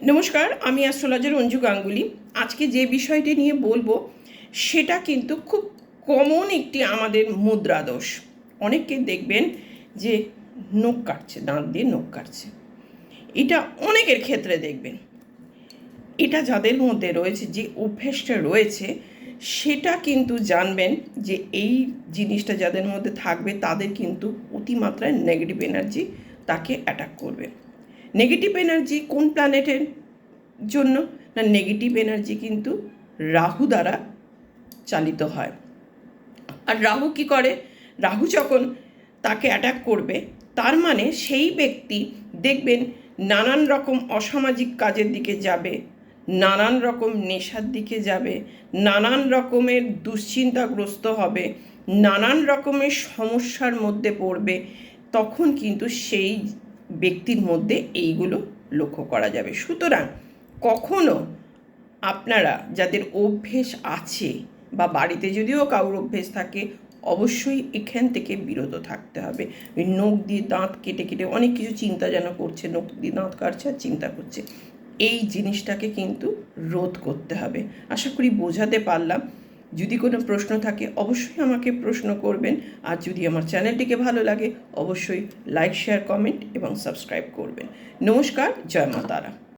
নমস্কার, আমি অ্যাস্ট্রোলজার অঞ্জু গাঙ্গুলি। আজকে যে বিষয়টি নিয়ে বলবো সেটা কিন্তু খুব কমন একটি আমাদের মুদ্রা দোষ। অনেককে দেখবেন যে নখ কাটছে, দাঁত দিয়ে নখ কাটছে। এটা অনেকের ক্ষেত্রে দেখবেন। এটা যাদের মধ্যে রয়েছে, যে অভ্যেসটা রয়েছে, সেটা কিন্তু জানবেন যে এই জিনিসটা যাদের মধ্যে থাকবে তাদের কিন্তু অতিমাত্রায় নেগেটিভ এনার্জি তাকে অ্যাটাক করবে। নেগেটিভ এনার্জি কোন প্ল্যানেটের জন্য? না, নেগেটিভ এনার্জি কিন্তু রাহু দ্বারা চালিত হয়। আর রাহু কি করে? রাহু যখন তাকে অ্যাটাক করবে, তার মানে সেই ব্যক্তি দেখবেন নানান রকম অসামাজিক কাজের দিকে যাবে, নানান রকম নেশার দিকে যাবে, নানান রকমের দুশ্চিন্তাগ্রস্ত হবে, নানান রকমের সমস্যার মধ্যে পড়বে। তখন কিন্তু সেই ব্যক্তির মধ্যে এইগুলো লক্ষ্য করা যাবে। সুতরাং কখনো আপনারা যাদের অভ্যেস আছে বা বাড়িতে যদিও কারোর অভ্যেস থাকে, অবশ্যই এখান থেকে বিরত থাকতে হবে। ওই নখ দিয়ে দাঁত কেটে কেটে অনেক কিছু চিন্তা যেন করছে, নখ দিয়ে দাঁত কাটছে আর চিন্তা করছে, এই জিনিসটাকে কিন্তু রোধ করতে হবে। আশা করি বোঝাতে পারলাম। যদি কোনো প্রশ্ন থাকে অবশ্যই আমাকে প্রশ্ন করবেন। আর যদি আমার চ্যানেলটিকে ভালো লাগে অবশ্যই লাইক, শেয়ার, কমেন্ট এবং সাবস্ক্রাইব করবেন। নমস্কার, জয় মা তারা।